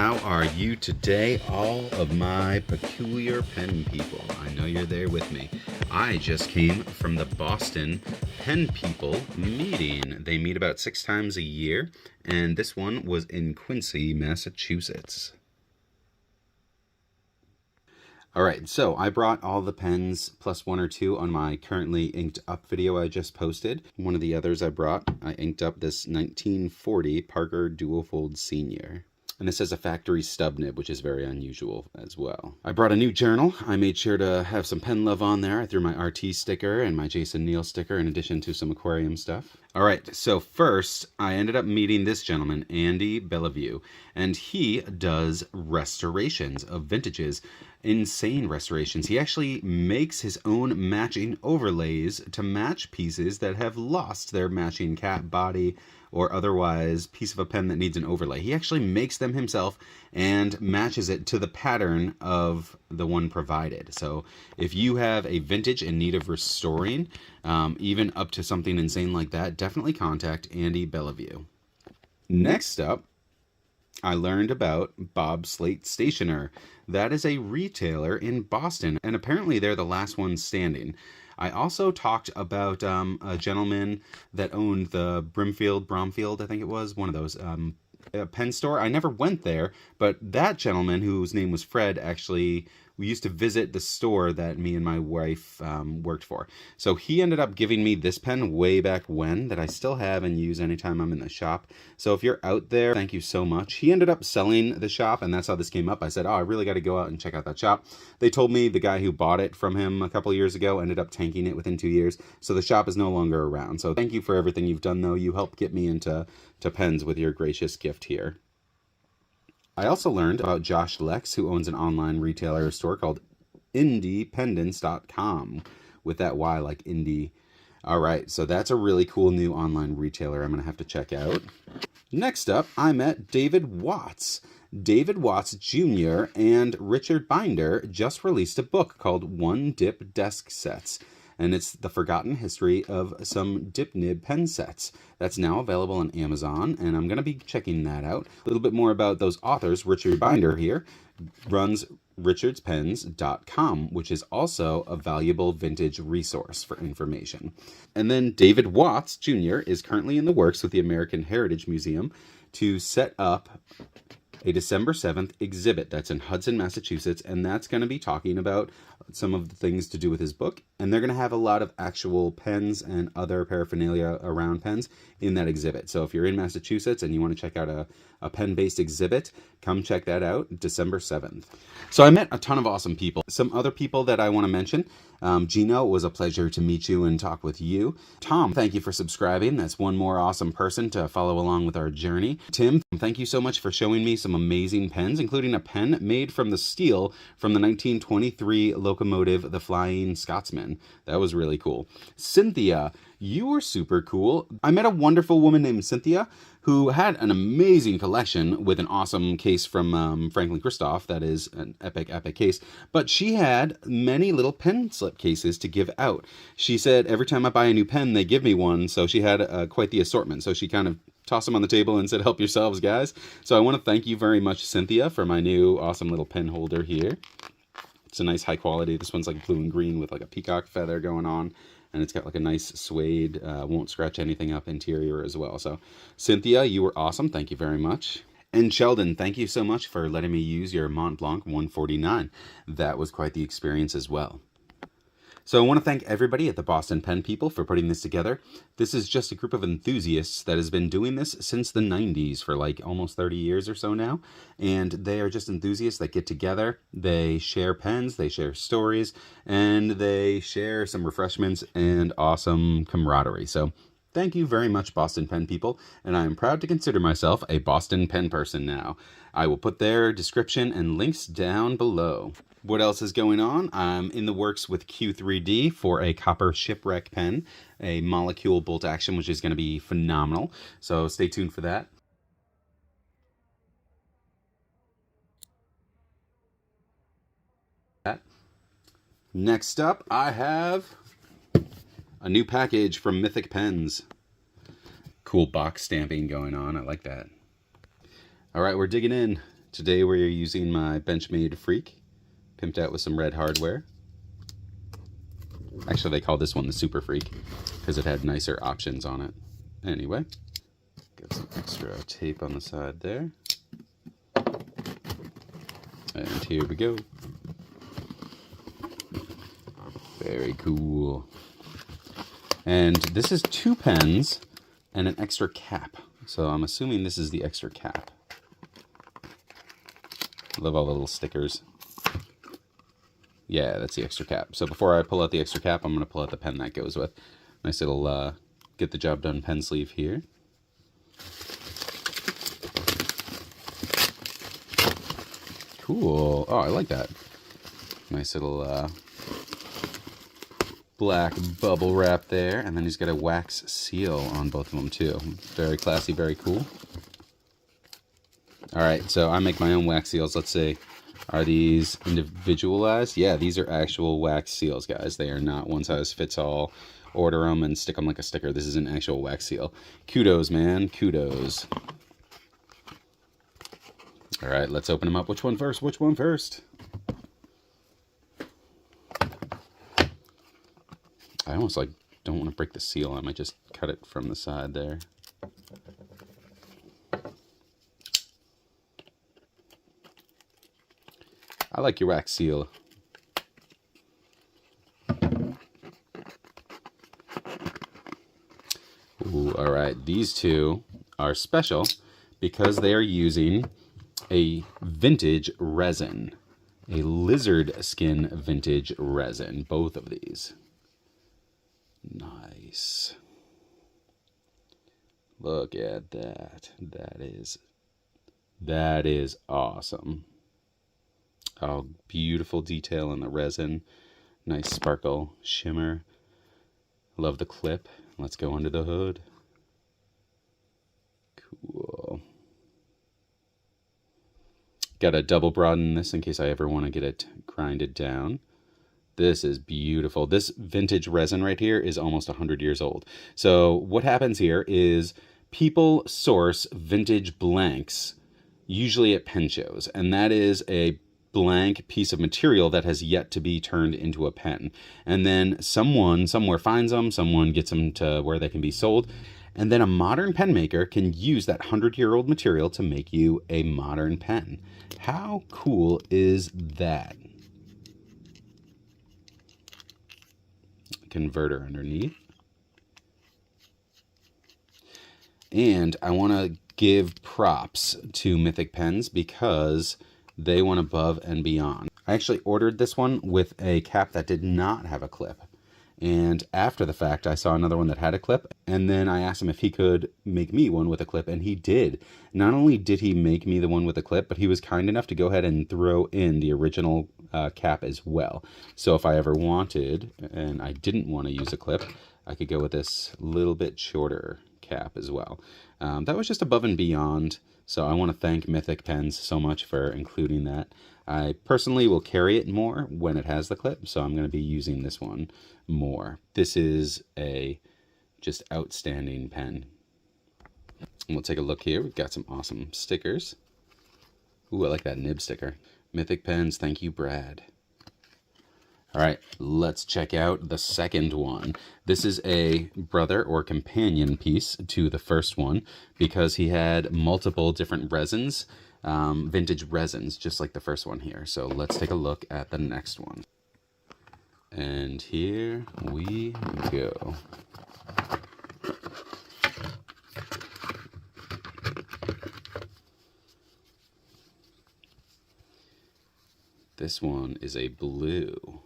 How are you today, all of my peculiar pen people? I know you're there with me. I just came from the Boston Pen People meeting. They meet about 6 times a year, and this one was in Quincy, Massachusetts. All right, so I brought all the pens plus 1 or 2 on my currently inked up video I just posted. One of the others I brought, I inked up this 1940 Parker Duofold Senior. And this has a factory stub nib, which is very unusual as well. I brought a new journal. I made sure to have some pen love on there. I threw my RT sticker and my Jason Neal sticker in addition to some aquarium stuff. All right, so first I ended up meeting this gentleman, Andy Bellevue, and he does restorations of vintages. Insane restorations. He actually makes his own matching overlays to match pieces that have lost their matching cap body or otherwise piece of a pen that needs an overlay. He actually makes them himself and matches it to the pattern of the one provided. So if you have a vintage in need of restoring, even up to something insane like that, definitely contact Andy Bellevue. Next up, I learned about Bob Slate Stationer. That is a retailer in Boston, and apparently they're the last one standing. I also talked about a gentleman that owned the Bromfield, I think it was, one of those pen store. I never went there, but that gentleman, whose name was Fred, actually, we used to visit the store that me and my wife worked for. So he ended up giving me this pen way back when that I still have and use anytime I'm in the shop. So if you're out there, thank you so much. He ended up selling the shop, and that's how this came up. I said, oh, I really got to go out and check out that shop. They told me the guy who bought it from him a couple years ago ended up tanking it within 2 years. So the shop is no longer around. So thank you for everything you've done, though. You helped get me into pens with your gracious gift here. I also learned about Josh Lex, who owns an online retailer store called IndyPendance.com, with that Y like Indy. All right, so that's a really cool new online retailer I'm going to have to check out. Next up, I met David Watts. David Watts Jr. and Richard Binder just released a book called One Dip Desk Sets. And it's the forgotten history of some dip nib pen sets. That's now available on Amazon, and I'm going to be checking that out. A little bit more about those authors. Richard Binder here runs richardspens.com, which is also a valuable vintage resource for information. And then David Watts Jr. is currently in the works with the American Heritage Museum to set up a December 7th exhibit that's in Hudson, Massachusetts, and that's going to be talking about some of the things to do with his book, and they're going to have a lot of actual pens and other paraphernalia around pens in that exhibit. So if you're in Massachusetts and you want to check out a pen-based exhibit, come check that out December 7th. So I met a ton of awesome people. Some other people that I want to mention. Gino, it was a pleasure to meet you and talk with you. Tom, thank you for subscribing. That's one more awesome person to follow along with our journey. Tim, thank you so much for showing me some amazing pens, including a pen made from the steel from the 1923 locomotive, the Flying Scotsman. That was really cool. Cynthia, you were super cool. I met a wonderful woman named Cynthia who had an amazing collection with an awesome case from Franklin Christoph. That is an epic case. But she had many little pen slip cases to give out. She said every time I buy a new pen, they give me one. So she had quite the assortment. So she kind of tossed them on the table and said, help yourselves, guys. So I want to thank you very much, Cynthia, for my new awesome little pen holder here. It's a nice high quality. This one's like blue and green with like a peacock feather going on. And it's got like a nice suede, won't scratch anything up interior as well. So Cynthia, you were awesome. Thank you very much. And Sheldon, thank you so much for letting me use your Mont Blanc 149. That was quite the experience as well. So I want to thank everybody at the Boston Pen People for putting this together. This is just a group of enthusiasts that has been doing this since the 90s for like almost 30 years or so now. And they are just enthusiasts that get together. They share pens, they share stories, and they share some refreshments and awesome camaraderie. So thank you very much, Boston Pen People, and I am proud to consider myself a Boston Pen person now. I will put their description and links down below. What else is going on? I'm in the works with Q3D for a copper shipwreck pen, a molecule bolt action, which is going to be phenomenal. So stay tuned for that. Next up, I have a new package from Mythic Pens. Cool box stamping going on. I like that. All right, we're digging in. Today we're using my Benchmade Freak, pimped out with some red hardware. Actually, they call this one the Super Freak because it had nicer options on it. Anyway, got some extra tape on the side there. And here we go. Very cool. And this is 2 pens and an extra cap. So I'm assuming this is the extra cap. Love all the little stickers. Yeah, that's the extra cap. So before I pull out the extra cap, I'm going to pull out the pen that goes with. Nice little get the job done pen sleeve here. Cool. Oh, I like that. Nice little black bubble wrap there. And then he's got a wax seal on both of them too. Very classy, very cool. All right, so I make my own wax seals. Let's see. Are these individualized? Yeah, these are actual wax seals, guys. They are not one size fits all. Order them and stick them like a sticker. This is an actual wax seal. Kudos, man. Kudos. All right, let's open them up. Which one first? Which one first? I almost like don't want to break the seal. I might just cut it from the side there. I like your wax seal. Ooh, all right, these two are special because they are using a vintage resin, a lizard skin vintage resin, both of these. Nice. Look at that. That is awesome. Oh, beautiful detail in the resin. Nice sparkle shimmer. Love the clip. Let's go under the hood. Cool. Got to double broaden this in case I ever want to get it grinded down. This is beautiful. This vintage resin right here is almost 100 years old. So what happens here is people source vintage blanks, usually at pen shows, and that is a blank piece of material that has yet to be turned into a pen. And then someone somewhere finds them, someone gets them to where they can be sold, and then a modern pen maker can use that 100-year-old material to make you a modern pen. How cool is that? Converter underneath. And I want to give props to Mythic Pens because they went above and beyond. I actually ordered this one with a cap that did not have a clip. And after the fact, I saw another one that had a clip. And then I asked him if he could make me one with a clip. And he did. Not only did he make me the one with a clip, but he was kind enough to go ahead and throw in the original cap as well. So if I ever wanted, and I didn't want to use a clip, I could go with this little bit shorter cap as well. That was just above and beyond. So I want to thank Mythic Pens so much for including that. I personally will carry it more when it has the clip, so I'm going to be using this one more. This is a just outstanding pen. And we'll take a look here. We've got some awesome stickers. Ooh, I like that nib sticker. Mythic Pens, thank you, Brad. All right, let's check out the second one. This is a brother or companion piece to the first one because he had multiple different resins, vintage resins, just like the first one here. So let's take a look at the next one. And here we go. This one is a blue.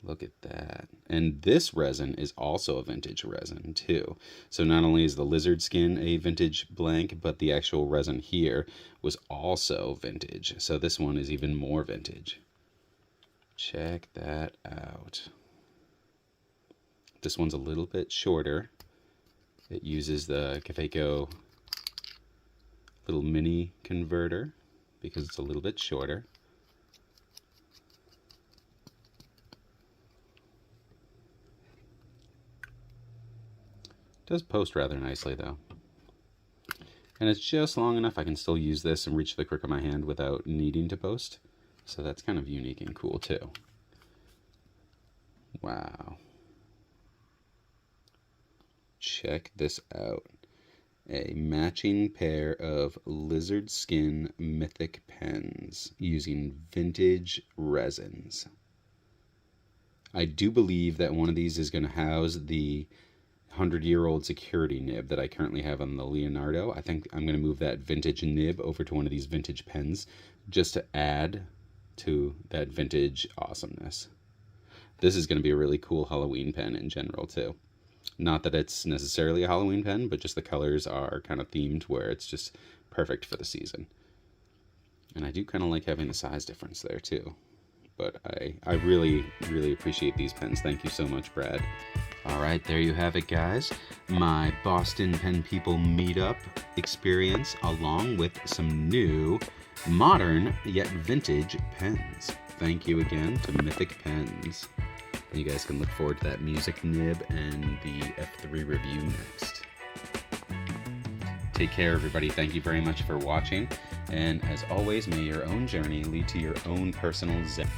Look at that. And this resin is also a vintage resin too. So not only is the lizard skin a vintage blank, but the actual resin here was also vintage. So this one is even more vintage. Check that out. This one's a little bit shorter. It uses the Cafeco little mini converter because it's a little bit shorter. Does post rather nicely though. And it's just long enough I can still use this and reach the crook of my hand without needing to post. So that's kind of unique and cool too. Wow. Check this out. A matching pair of lizard skin Mythic Pens using vintage resins. I do believe that one of these is going to house the 100-year-old security nib that I currently have on the Leonardo. I think I'm going to move that vintage nib over to one of these vintage pens just to add to that vintage awesomeness. This is going to be a really cool Halloween pen in general too. Not that it's necessarily a Halloween pen, but just the colors are kind of themed where it's just perfect for the season. And I do kind of like having the size difference there too. But I really, really appreciate these pens. Thank you so much, Brad. All right, there you have it, guys. My Boston Pen People meetup experience, along with some new, modern, yet vintage pens. Thank you again to Mythic Pens. You guys can look forward to that music nib and the F3 review next. Take care, everybody. Thank you very much for watching. And as always, may your own journey lead to your own personal zen.